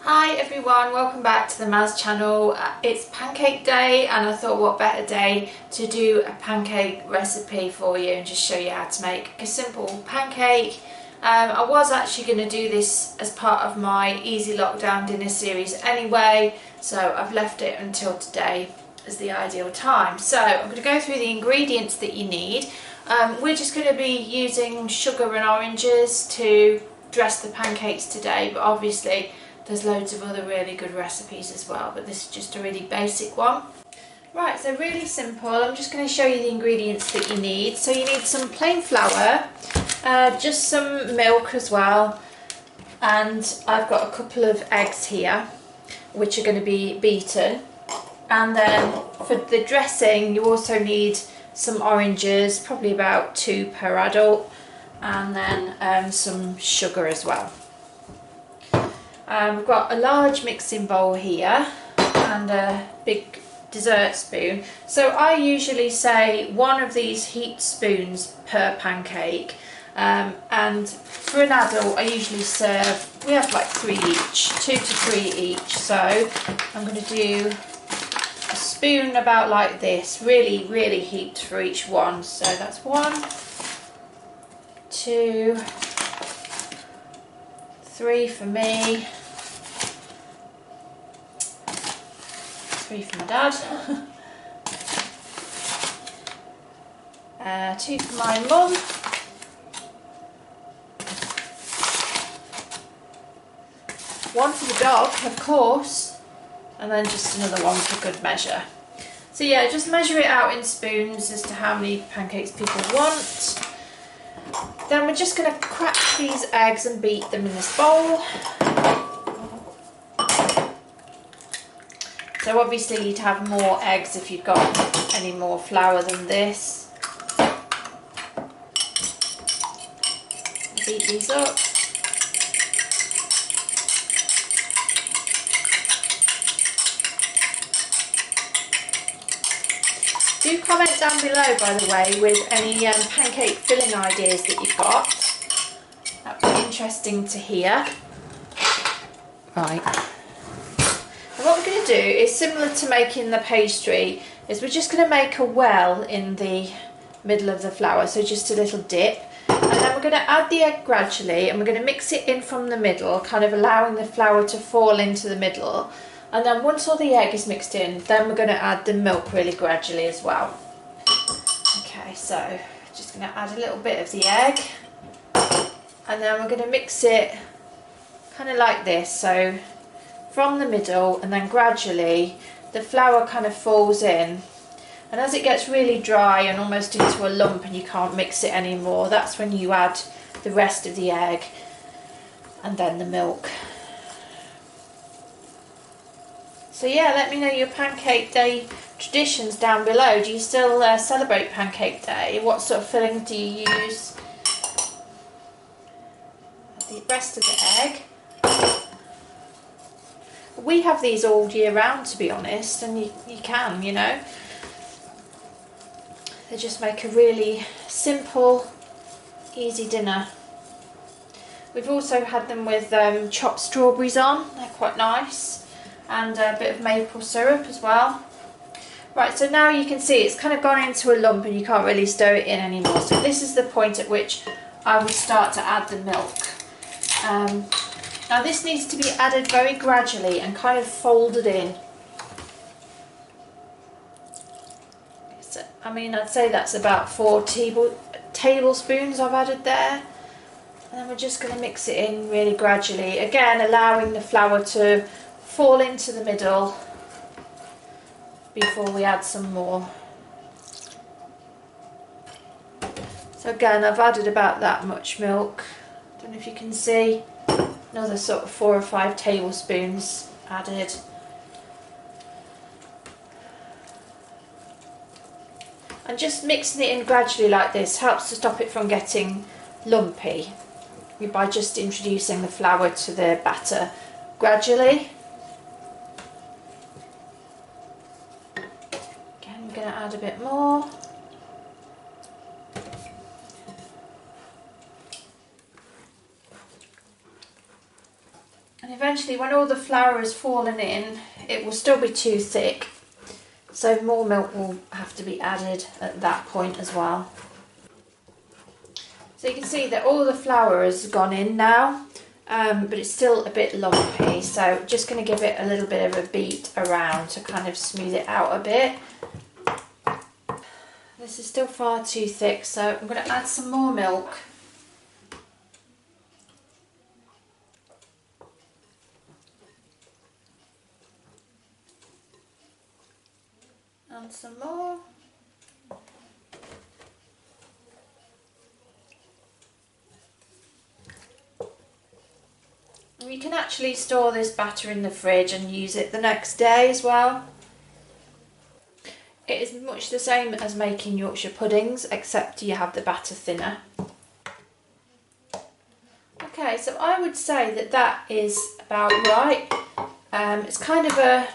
Hi everyone, welcome back to the Maz channel. It's pancake day and I thought what better day to do a pancake recipe for you and just show you how to make a simple pancake. I was actually going to do this as part of my easy lockdown dinner series anyway, so I've left it until today as the ideal time. So I'm going to go through the ingredients that you need. We're just going to be using sugar and oranges to dress the pancakes today, but obviously there's loads of other really good recipes as well, but this is just a really basic one. Right, so really simple. I'm just going to show you the ingredients that you need. So you need some plain flour, just some milk as well, and I've got a couple of eggs here which are going to be beaten. And then for the dressing you also need some oranges, probably about 2 per adult, and then some sugar as well. We've got a large mixing bowl here and a big dessert spoon. So I usually say one of these heaped spoons per pancake, and for an adult I usually serve, we have like 3 each, 2 to 3 each. So I'm going to do a spoon about like this, really heaped for each one. So that's 1, 2, 3 for me, 3 for my dad, 2 for my mum, 1 for the dog, of course, and then just another one for good measure. So yeah, just measure it out in spoons as to how many pancakes people want. Then we're just going to crack these eggs and beat them in this bowl. So obviously you'd have more eggs if you've got any more flour than this. Beat these up. Do comment down below, by the way, with any pancake filling ideas that you've got. That would be interesting to hear. Right. And what we're going to do is similar to making the pastry, is we're just going to make a well in the middle of the flour, so just a little dip. And then we're going to add the egg gradually and we're going to mix it in from the middle, kind of allowing the flour to fall into the middle. And then once all the egg is mixed in, then we're going to add the milk really gradually as well. Okay, so just going to add a little bit of the egg, and then we're going to mix it kind of like this, so from the middle, and then gradually the flour kind of falls in, and as it gets really dry and almost into a lump and you can't mix it anymore, that's when you add the rest of the egg and then the milk. So yeah, let me know your Pancake Day traditions down below. Do you still celebrate Pancake Day? What sort of filling do you use? The rest of the egg. We have these all year round, to be honest, and you can, you know. They just make a really simple, easy dinner. We've also had them with chopped strawberries on. They're quite nice. And a bit of maple syrup as well. Right, so now you can see it's kind of gone into a lump and you can't really stir it in anymore. So this is the point at which I would start to add the milk. Now this needs to be added very gradually and kind of folded in. So, I mean, I'd say that's about 4 tablespoons I've added there. And then we're just going to mix it in really gradually. Again, allowing the flour to fall into the middle before we add some more. So again, I've added about that much milk. Don't know if you can see. Another sort of 4 or 5 tablespoons added. And just mixing it in gradually like this helps to stop it from getting lumpy by just introducing the flour to the batter gradually. Again, I'm going to add a bit more. And eventually when all the flour has fallen in, it will still be too thick. So more milk will have to be added at that point as well. So you can see that all the flour has gone in now, but it's still a bit lumpy. So just going to give it a little bit of a beat around to kind of smooth it out a bit. This is still far too thick, so I'm going to add some more milk. And some more. And you can actually store this batter in the fridge and use it the next day as well. It is much the same as making Yorkshire puddings, except you have the batter thinner. Okay, so I would say that that is about right. It's kind of a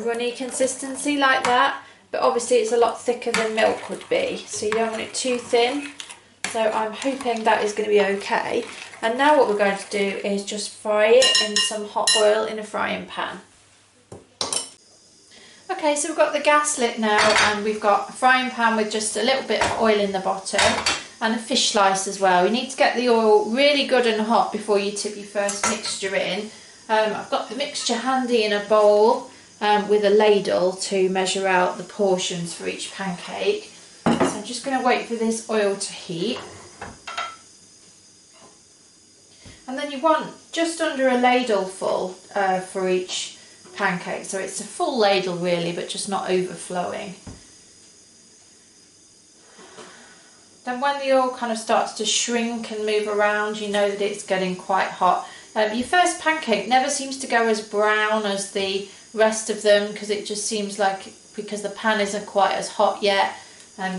runny consistency like that, but obviously it's a lot thicker than milk would be, so you don't want it too thin. So I'm hoping that is going to be okay. And now what we're going to do is just fry it in some hot oil in a frying pan. Okay, so we've got the gas lit now, and we've got a frying pan with just a little bit of oil in the bottom and a fish slice as well. You need to get the oil really good and hot before you tip your first mixture in. I've got the mixture handy in a bowl with a ladle to measure out the portions for each pancake. So I'm just going to wait for this oil to heat. And then you want just under a ladle full for each pancake, so it's a full ladle really, but just not overflowing. Then when the oil kind of starts to shrink and move around, you know that it's getting quite hot. Your first pancake never seems to go as brown as the rest of them, because it just seems like, because the pan isn't quite as hot yet,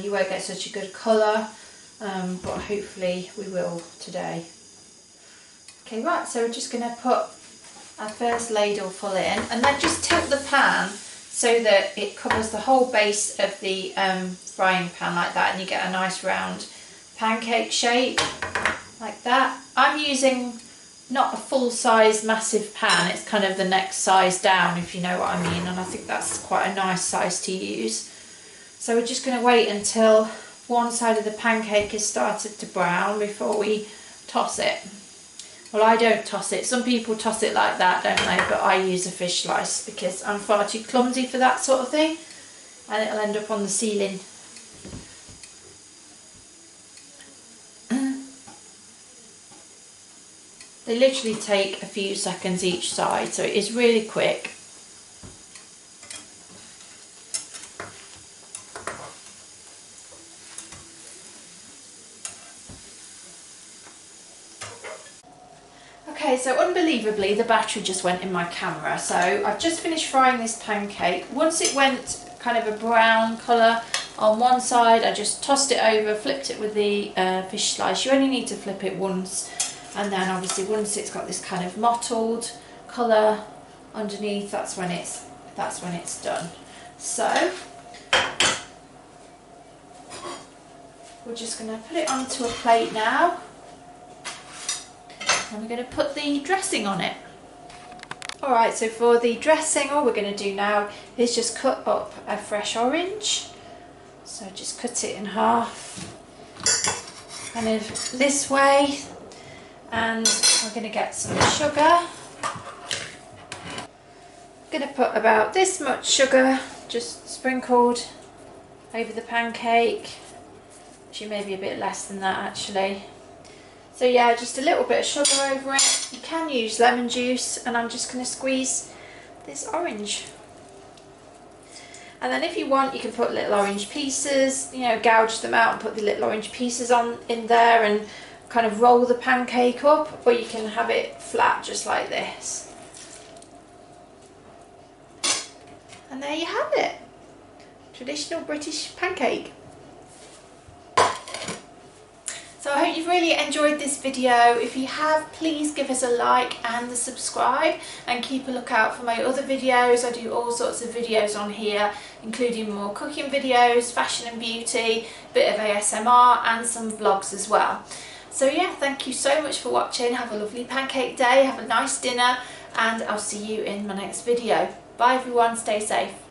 you won't get such a good colour, but hopefully we will today. Okay, right, so we're just going to put our first ladle full in, and then just tilt the pan so that it covers the whole base of the frying pan like that, and you get a nice round pancake shape like that. I'm using not a full size massive pan, it's kind of the next size down, if you know what I mean, and I think that's quite a nice size to use. So we're just going to wait until one side of the pancake has started to brown before we toss it. Well, I don't toss it. Some people toss it like that, don't they? But I use a fish slice because I'm far too clumsy for that sort of thing, and it'll end up on the ceiling. They literally take a few seconds each side, so it is really quick. Okay, so unbelievably the battery just went in my camera, so I've just finished frying this pancake. Once it went kind of a brown colour on one side, I just tossed it over, flipped it with the fish slice. You only need to flip it once, and then obviously once it's got this kind of mottled colour underneath, that's when it's done. So we're just going to put it onto a plate now. And we're going to put the dressing on it. Alright, so for the dressing, all we're going to do now is just cut up a fresh orange. So just cut it in half, kind of this way, and we're going to get some sugar. I'm going to put about this much sugar, just sprinkled over the pancake. Actually, maybe a bit less than that actually. So yeah, just a little bit of sugar over it. You can use lemon juice, and I'm just going to squeeze this orange. And then if you want, you can put little orange pieces, you know, gouge them out and put the little orange pieces in there and kind of roll the pancake up, or you can have it flat just like this. And there you have it. Traditional British pancake. So I hope you've really enjoyed this video. If you have, please give us a like and a subscribe, and keep a lookout for my other videos. I do all sorts of videos on here, including more cooking videos, fashion and beauty, a bit of ASMR, and some vlogs as well. So yeah, thank you so much for watching. Have a lovely pancake day, have a nice dinner, and I'll see you in my next video. Bye everyone, stay safe.